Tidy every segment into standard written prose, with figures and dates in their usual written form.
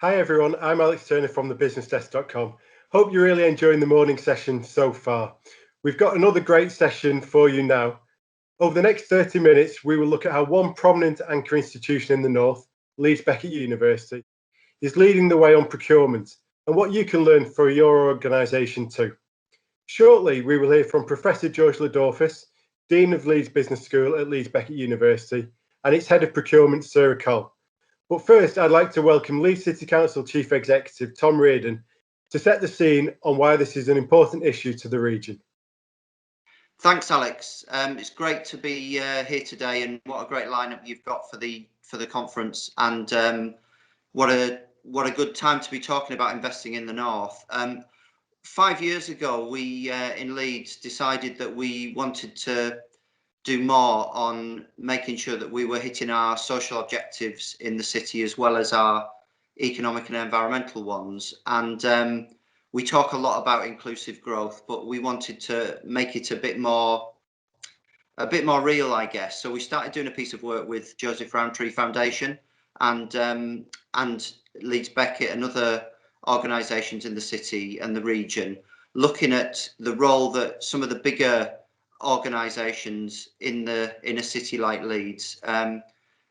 Hi everyone, I'm Alex Turner from thebusinessdesk.com. Hope you're really enjoying the morning session so far. We've got another great session for you now. Over the next 30 minutes, we will look at how one prominent anchor institution in the North, Leeds Beckett University, is leading the way on procurement and what you can learn for your organisation too. Shortly, we will hear from Professor George Lodorfos, Dean of Leeds Business School at Leeds Beckett University, and its Head of Procurement, Sarah Coll. But first, I'd like to welcome Leeds City Council Chief Executive Tom Riordan to set the scene on why this is an important issue to the region. Thanks, Alex. It's great to be here today, and what a great lineup you've got for the conference. And what a good time to be talking about investing in the North. 5 years ago, we in Leeds decided that we wanted to do more on making sure that we were hitting our social objectives in the city as well as our economic and environmental ones. And we talk a lot about inclusive growth, but we wanted to make it a bit more real, I guess. So we started doing a piece of work with Joseph Rowntree Foundation and Leeds Beckett and other organisations in the city and the region, looking at the role that some of the bigger organisations in a city like Leeds,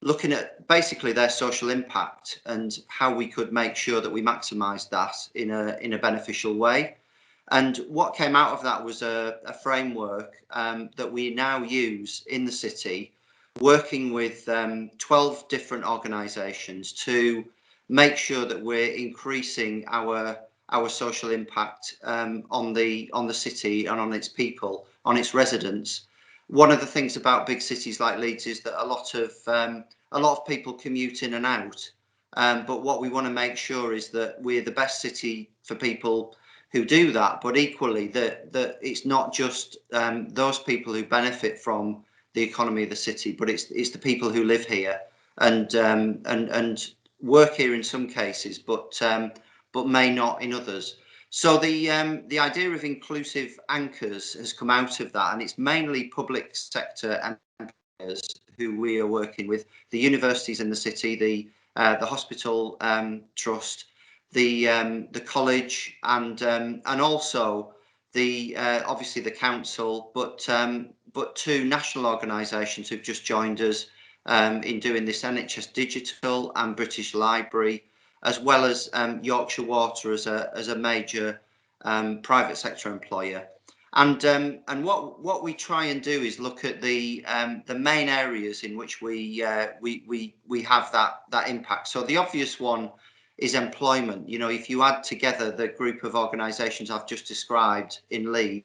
looking at basically their social impact and how we could make sure that we maximise that in a beneficial way. And what came out of that was a framework that we now use in the city, working with 12 different organisations to make sure that we're increasing our social impact on the city and on its people, on its residents. One of the things about big cities like Leeds is that a lot of people commute in and out. But what we want to make sure is that we're the best city for people who do that, but equally that it's not just those people who benefit from the economy of the city, but it's the people who live here and work here in some cases, but may not in others. So the idea of inclusive anchors has come out of that, and it's mainly public sector employers who we are working with, the universities in the city, the hospital trust, the college, and also the obviously the council, but two national organisations who've just joined us in doing this: NHS Digital and British Library, as well as Yorkshire Water as a major private sector employer. And what we try and do is look at the main areas in which we have that impact. So the obvious one is employment. You know, if you add together the group of organisations I've just described in Leeds,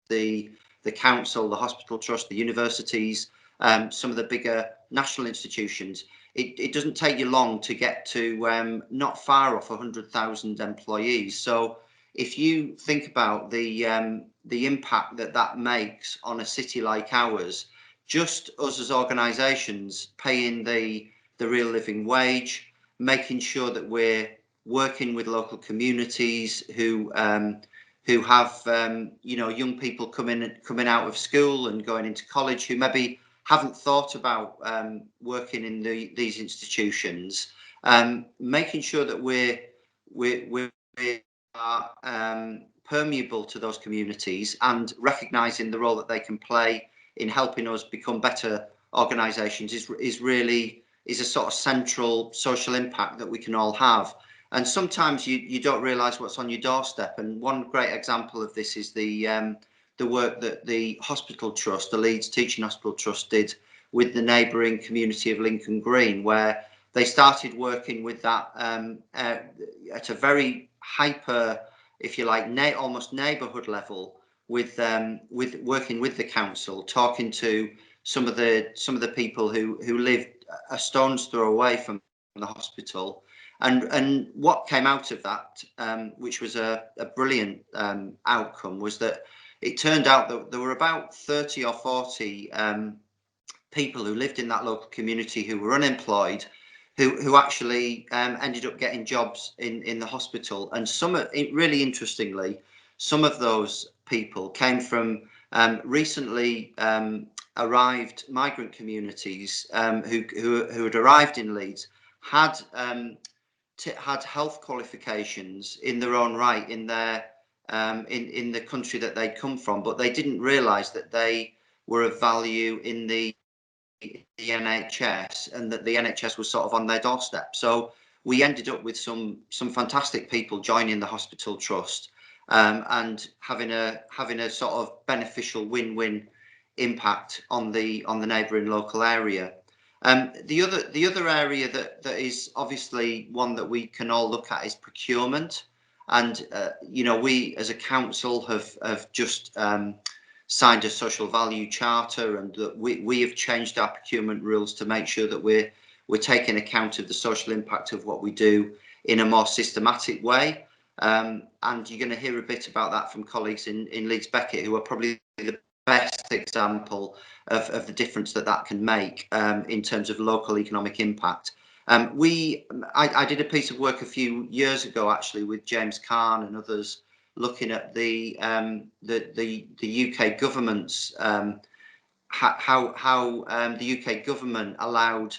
the council, the hospital trust, the universities, some of the bigger national institutions, it doesn't take you long to get to not far off 100,000 employees. So if you think about the impact that makes on a city like ours, just us as organisations paying the real living wage, making sure that we're working with local communities who have young people coming out of school and going into college who maybe haven't thought about working in these institutions, making sure that we are permeable to those communities and recognising the role that they can play in helping us become better organisations is a sort of central social impact that we can all have. And sometimes you don't realise what's on your doorstep. And one great example of this is the work that the hospital trust, the Leeds Teaching Hospital Trust, did with the neighbouring community of Lincoln Green, where they started working with that at a very hyper, if you like, almost neighbourhood level, with working with the council, talking to some of the people who lived a stone's throw away from the hospital. And what came out of that, which was a brilliant outcome, was that it turned out that there were about 30 or 40 people who lived in that local community who were unemployed, who actually ended up getting jobs in the hospital. And really interestingly, some of those people came from recently arrived migrant communities who had arrived in Leeds, had had health qualifications in their own right in their in the country that they'd come from, but they didn't realise that they were of value in the NHS, and that the NHS was sort of on their doorstep. So we ended up with some fantastic people joining the hospital trust, and having a sort of beneficial win-win impact on the neighbouring local area. The other area that is obviously one that we can all look at is procurement, and you know, we as a council have just signed a social value charter, and that we have changed our procurement rules to make sure that we're taking account of the social impact of what we do in a more systematic way. And you're going to hear a bit about that from colleagues in Leeds Beckett, who are probably the best example of the difference that can make in terms of local economic impact. I did a piece of work a few years ago, actually, with James Kahn and others, looking at the UK government's how the UK government allowed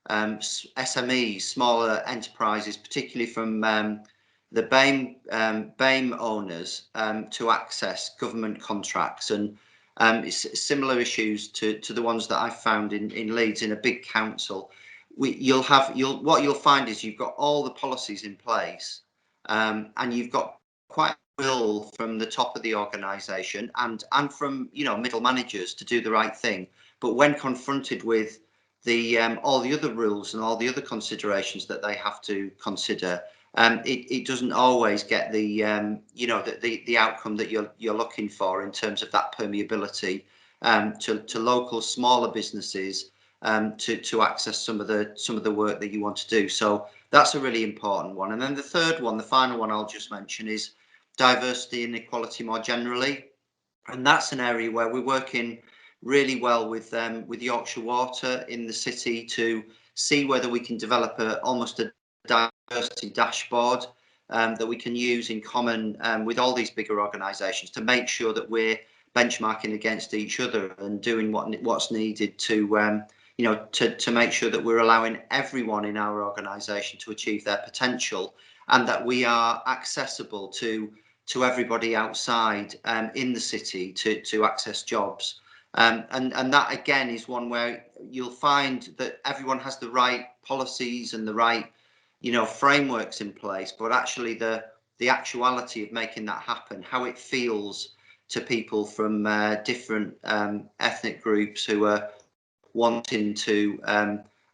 SMEs, smaller enterprises, particularly from the BAME owners, to access government contracts, and it's similar issues to the ones that I found in Leeds, in a big council. What you'll find is you've got all the policies in place, and you've got quite will from the top of the organisation and from, you know, middle managers to do the right thing. But when confronted with the all the other rules and all the other considerations that they have to consider, it doesn't always get the you know, the outcome that you're looking for in terms of that permeability to local smaller businesses, to access some of the work that you want to do. So that's a really important one. And then the third one, the final one I'll just mention, is diversity and equality more generally, and that's an area where we're working really well with Yorkshire Water in the city to see whether we can develop almost a diversity dashboard that we can use in common with all these bigger organisations, to make sure that we're benchmarking against each other and doing what's needed to you know, to make sure that we're allowing everyone in our organisation to achieve their potential, and that we are accessible to everybody outside in the city to access jobs. And that again is one where you'll find that everyone has the right policies and the right, you know, frameworks in place, but actually the actuality of making that happen, how it feels to people from different ethnic groups who are wanting to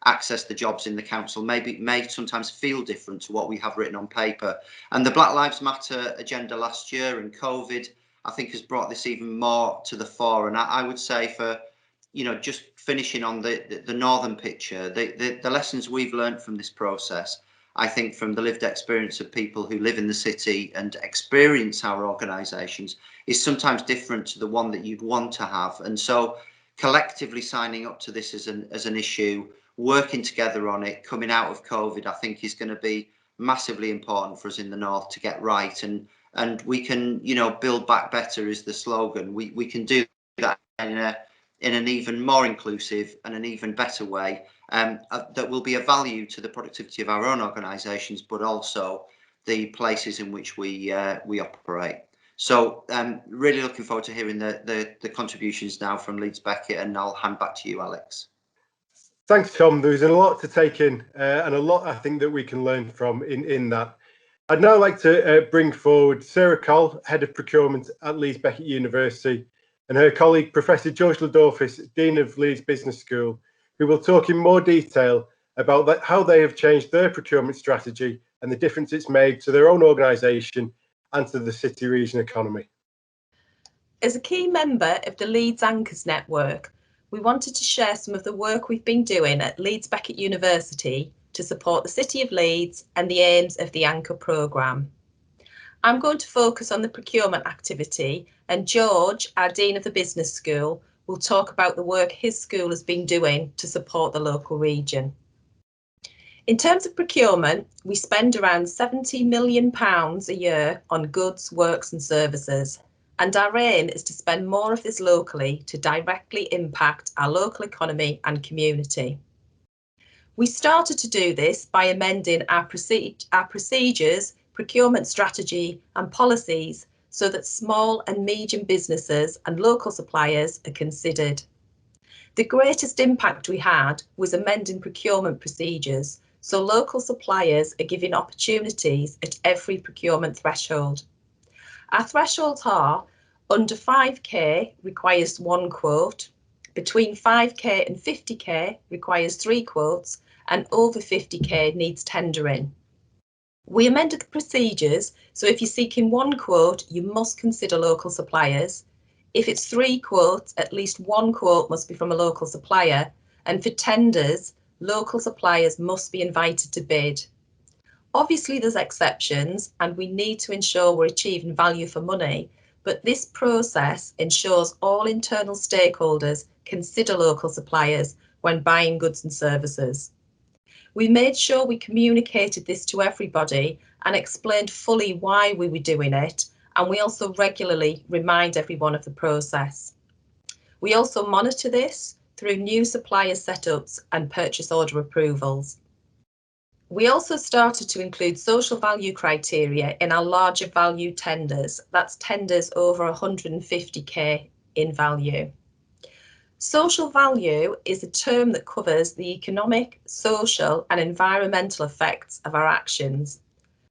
access the jobs in the council may sometimes feel different to what we have written on paper. And the Black Lives Matter agenda last year and COVID, I think, has brought this even more to the fore. And I would say, for, you know, just finishing on the northern picture, the lessons we've learned from this process, I think, from the lived experience of people who live in the city and experience our organisations, is sometimes different to the one that you'd want to have. And so collectively signing up to this as an issue, working together on it, coming out of COVID, I think is going to be massively important for us in the north to get right. And we can, you know, build back better is the slogan. We can do that in an even more inclusive and an even better way, that will be a value to the productivity of our own organisations, but also the places in which we operate. So really looking forward to hearing the contributions now from Leeds Beckett, and I'll hand back to you, Alex. Thanks, Tom. There's a lot to take in, and a lot I think that we can learn from in that. I'd now like to bring forward Sarah Coll, Head of Procurement at Leeds Beckett University, and her colleague, Professor George Lodorfos, Dean of Leeds Business School, who will talk in more detail about how they have changed their procurement strategy and the difference it's made to their own organisation and to the city region economy. As a key member of the Leeds Anchors Network, we wanted to share some of the work we've been doing at Leeds Beckett University to support the City of Leeds and the aims of the Anchor programme. I'm going to focus on the procurement activity, and George, our Dean of the Business School, will talk about the work his school has been doing to support the local region. In terms of procurement, we spend around £70 million a year on goods, works and services, and our aim is to spend more of this locally to directly impact our local economy and community. We started to do this by amending our procedures, procurement strategy and policies so that small and medium businesses and local suppliers are considered. The greatest impact we had was amending procurement procedures so local suppliers are given opportunities at every procurement threshold. Our thresholds are under 5k requires 1 quote, between 5k and 50k requires 3 quotes, and over 50k needs tendering. We amended the procedures, so if you're seeking 1 quote, you must consider local suppliers. If it's 3 quotes, at least 1 quote must be from a local supplier, and for tenders, local suppliers must be invited to bid. Obviously, there's exceptions, and we need to ensure we're achieving value for money, but this process ensures all internal stakeholders consider local suppliers when buying goods and services. We made sure we communicated this to everybody and explained fully why we were doing it, and we also regularly remind everyone of the process. We also monitor this through new supplier setups and purchase order approvals. We also started to include social value criteria in our larger value tenders. That's tenders over 150k in value. Social value is a term that covers the economic, social and environmental effects of our actions.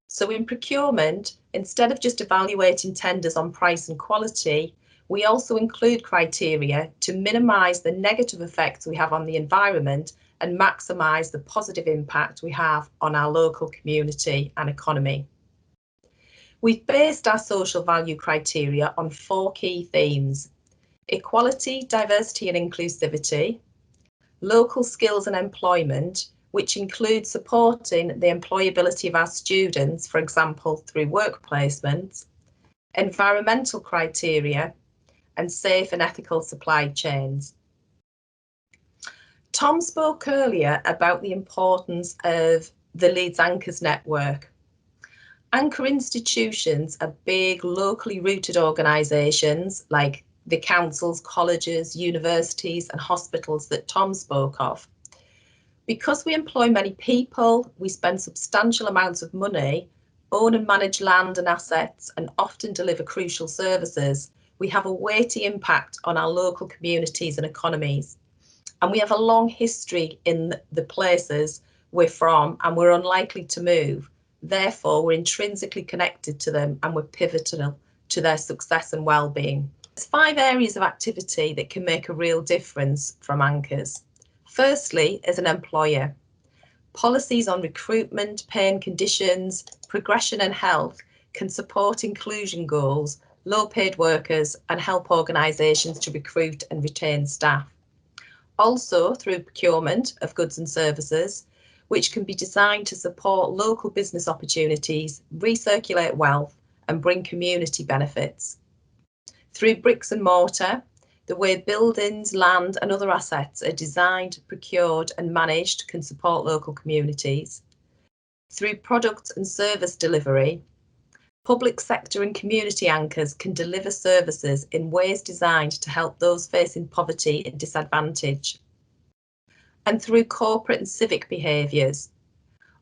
So in procurement, instead of just evaluating tenders on price and quality, we also include criteria to minimise the negative effects we have on the environment and maximise the positive impact we have on our local community and economy. We've based our social value criteria on 4 key themes: equality, diversity and inclusivity, local skills and employment, which includes supporting the employability of our students, for example, through work placements, environmental criteria, and safe and ethical supply chains. Tom spoke earlier about the importance of the Leeds Anchors network. Anchor institutions are big, locally rooted organisations like the councils, colleges, universities and hospitals that Tom spoke of. Because we employ many people, we spend substantial amounts of money, own and manage land and assets, and often deliver crucial services, we have a weighty impact on our local communities and economies. And we have a long history in the places we're from, and we're unlikely to move. Therefore, we're intrinsically connected to them and we're pivotal to their success and well-being. There's 5 areas of activity that can make a real difference from Anchors. Firstly, as an employer, policies on recruitment, pay and conditions, progression and health can support inclusion goals, low-paid workers and help organisations to recruit and retain staff. Also through procurement of goods and services, which can be designed to support local business opportunities, recirculate wealth and bring community benefits. Through bricks and mortar, the way buildings, land and other assets are designed, procured and managed can support local communities. Through product and service delivery, public sector and community anchors can deliver services in ways designed to help those facing poverty and disadvantage. And through corporate and civic behaviours,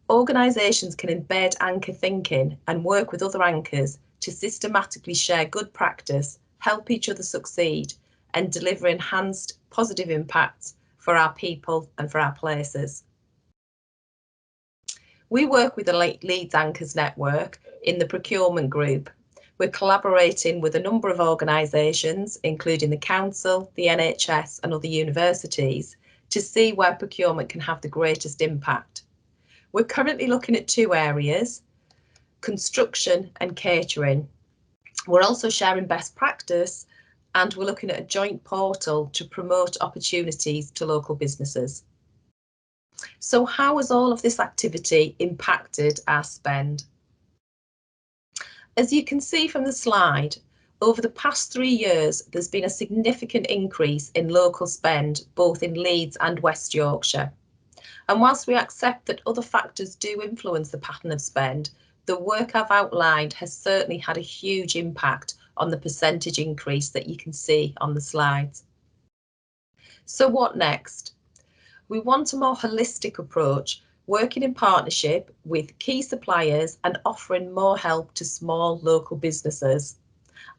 organisations can embed anchor thinking and work with other anchors to systematically share good practice, help each other succeed and deliver enhanced positive impacts for our people and for our places. We work with the Leeds Anchors network in the procurement group. We're collaborating with a number of organisations, including the council, the NHS and other universities, to see where procurement can have the greatest impact. We're currently looking at 2 areas, construction and catering. We're also sharing best practice and we're looking at a joint portal to promote opportunities to local businesses. So how has all of this activity impacted our spend? As you can see from the slide, over the past 3 years, there's been a significant increase in local spend, both in Leeds and West Yorkshire. And whilst we accept that other factors do influence the pattern of spend, the work I've outlined has certainly had a huge impact on the percentage increase that you can see on the slides. So what next? We want a more holistic approach, working in partnership with key suppliers and offering more help to small local businesses.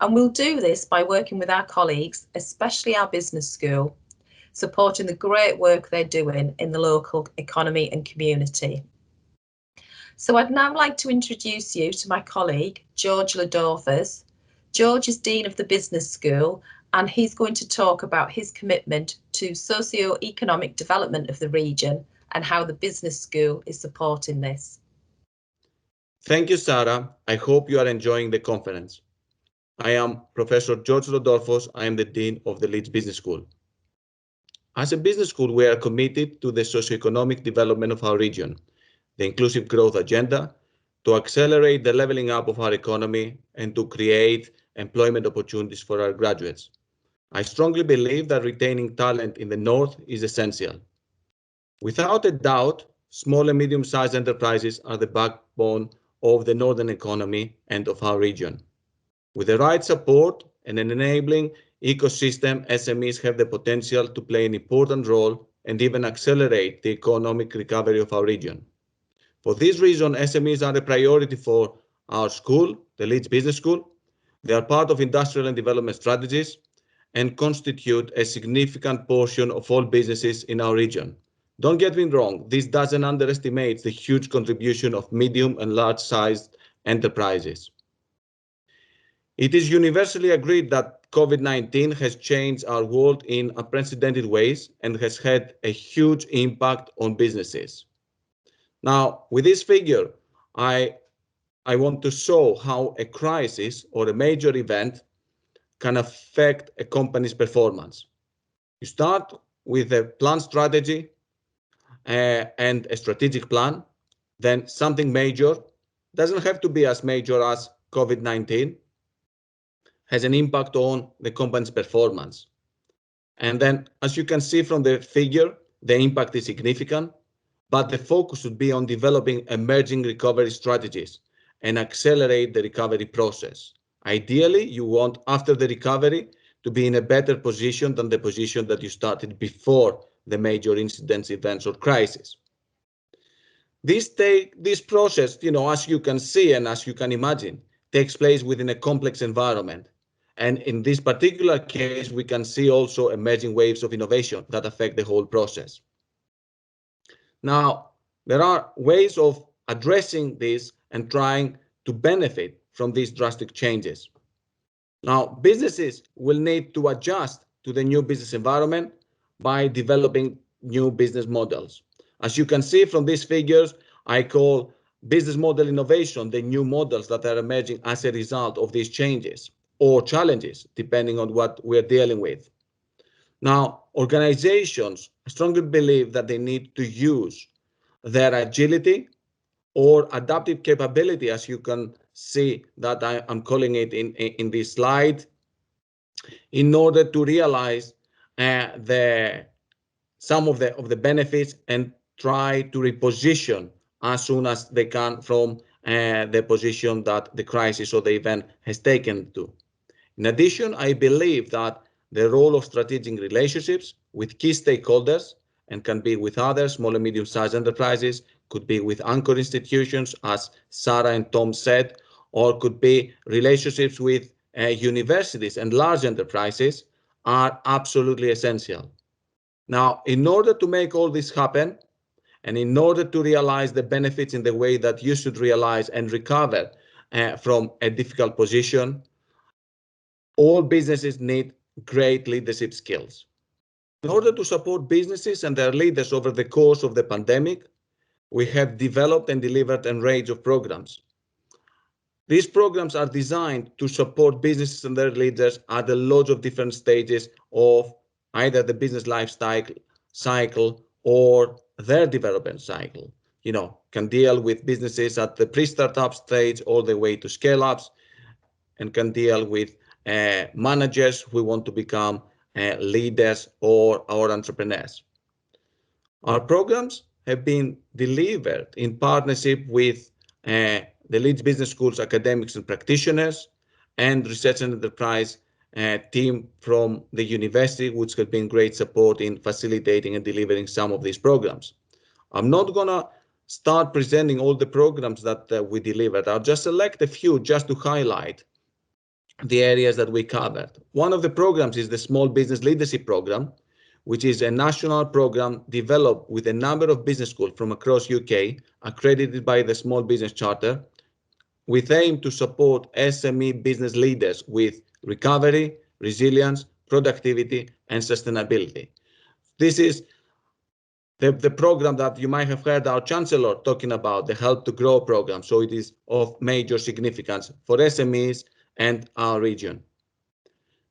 And we'll do this by working with our colleagues, especially our business school, supporting the great work they're doing in the local economy and community. So I'd now like to introduce you to my colleague, George Lodorfos. George is Dean of the Business School, and he's going to talk about his commitment to socio-economic development of the region and how the Business School is supporting this. Thank you, Sarah. I hope you are enjoying the conference. I am Professor George Lodorfos. I am the Dean of the Leeds Business School. As a business school, we are committed to the socio-economic development of our region, the inclusive growth agenda, to accelerate the leveling up of our economy and to create employment opportunities for our graduates. I strongly believe that retaining talent in the North is essential. Without a doubt, small and medium-sized enterprises are the backbone of the Northern economy and of our region. With the right support and an enabling ecosystem, SMEs have the potential to play an important role and even accelerate the economic recovery of our region. For this reason, SMEs are a priority for our school, the Leeds Business School. They are part of industrial and development strategies and constitute a significant portion of all businesses in our region. Don't get me wrong, this doesn't underestimate the huge contribution of medium and large-sized enterprises. It is universally agreed that COVID-19 has changed our world in unprecedented ways and has had a huge impact on businesses. Now, with this figure, I want to show how a crisis or a major event can affect a company's performance. You start with a plan strategy and a strategic plan, then something major, doesn't have to be as major as COVID-19, has an impact on the company's performance. And then, as you can see from the figure, the impact is significant, but the focus should be on developing emerging recovery strategies and accelerate the recovery process. Ideally, you want, after the recovery, to be in a better position than the position that you started before the major incidents, events, or crisis. This process, as you can see and as you can imagine, takes place within a complex environment. And in this particular case, we can see also emerging waves of innovation that affect the whole process. Now, there are ways of addressing this and trying to benefit from these drastic changes. Now, businesses will need to adjust to the new business environment by developing new business models. As you can see from these figures, I call business model innovation the new models that are emerging as a result of these changes or challenges, depending on what we're dealing with. Now, organizations strongly believe that they need to use their agility or adaptive capability, as you can see that I'm calling it in this slide, in order to realize some of the benefits and try to reposition as soon as they can from the position that the crisis or the event has taken to. In addition, I believe that the role of strategic relationships with key stakeholders, and can be with other small and medium-sized enterprises, could be with anchor institutions, as Sarah and Tom said, or could be relationships with universities and large enterprises, are absolutely essential. Now, in order to make all this happen, and in order to realize the benefits in the way that you should realize and recover from a difficult position, all businesses need great leadership skills. In order to support businesses and their leaders over the course of the pandemic, we have developed and delivered a range of programs. These programs are designed to support businesses and their leaders at a lot of different stages of either the business life cycle or their development cycle. Can deal with businesses at the pre-startup stage all the way to scale-ups, and can deal with managers who want to become leaders or entrepreneurs. Our programs have been delivered in partnership with the Leeds Business School's academics and practitioners and research and enterprise team from the university, which has been great support in facilitating and delivering some of these programs. I'm not gonna start presenting all the programs that we delivered. I'll just select a few just to highlight the areas that we covered. One of the programs is the Small Business Leadership Program, which is a national program developed with a number of business schools from across UK, accredited by the Small Business Charter, with aim to support SME business leaders with recovery, resilience, productivity, and sustainability. This is the program that you might have heard our Chancellor talking about, the Help to Grow program. So it is of major significance for SMEs and our region.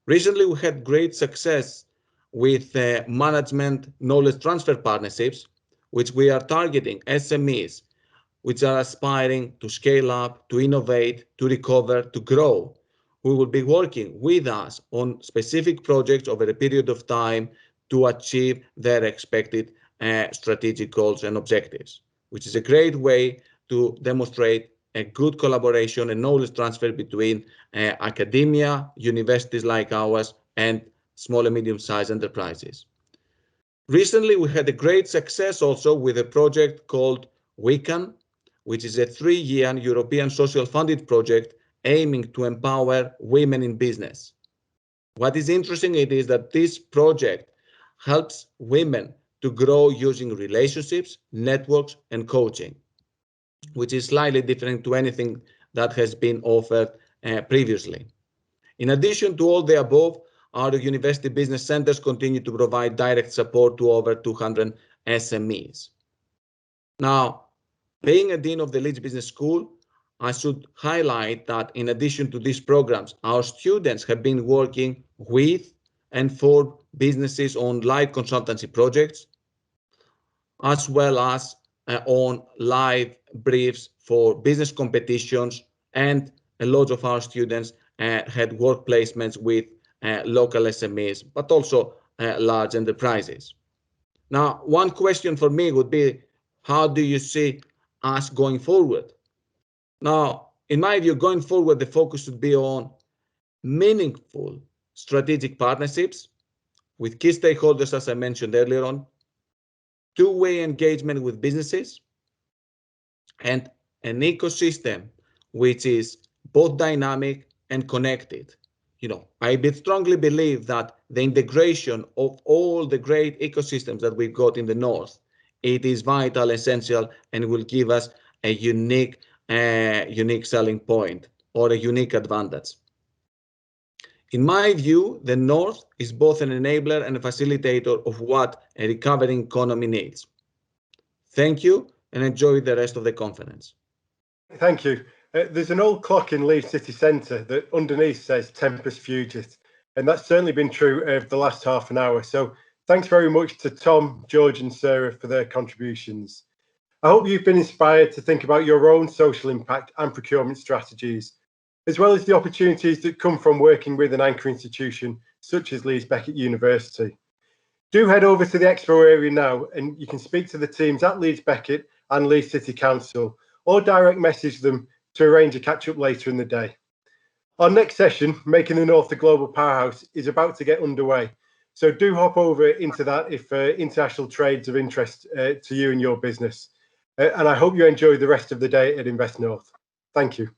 Recently, we had great success with management knowledge transfer partnerships, which we are targeting SMEs, which are aspiring to scale up, to innovate, to recover, to grow, who will be working with us on specific projects over a period of time to achieve their expected strategic goals and objectives, which is a great way to demonstrate a good collaboration and knowledge transfer between academia, universities like ours, and small and medium-sized enterprises. Recently, we had a great success also with a project called WeCan, which is a 3-year European social funded project aiming to empower women in business. What is interesting is that this project helps women to grow using relationships, networks, and coaching, which is slightly different to anything that has been offered previously. In addition to all the above, our university business centers continue to provide direct support to over 200 SMEs. Now, being a dean of the Leeds Business School, I should highlight that in addition to these programs, our students have been working with and for businesses on live consultancy projects, as well as on live briefs for business competitions, and a lot of our students had work placements with local SMEs, but also large enterprises. Now, one question for me would be, how do you see us going forward? Now, in my view, going forward, the focus should be on meaningful strategic partnerships with key stakeholders, as I mentioned earlier on, two-way engagement with businesses, and an ecosystem which is both dynamic and connected. I strongly believe that the integration of all the great ecosystems that we've got in the north, it is vital, essential, and will give us a unique selling point or a unique advantage. In my view, the north is both an enabler and a facilitator of what a recovering economy needs. Thank you, and enjoy the rest of the conference. Thank you. There's an old clock in Leeds City Centre that underneath says Tempus Fugit, and that's certainly been true over the last half an hour. So thanks very much to Tom, George and Sarah for their contributions. I hope you've been inspired to think about your own social impact and procurement strategies, as well as the opportunities that come from working with an anchor institution such as Leeds Beckett University. Do head over to the expo area now, and you can speak to the teams at Leeds Beckett and Leeds City Council, or direct message them to arrange a catch-up later in the day. Our next session, Making the North a Global Powerhouse, is about to get underway. So do hop over into that if international trade's of interest to you and your business. And I hope you enjoy the rest of the day at Invest North. Thank you.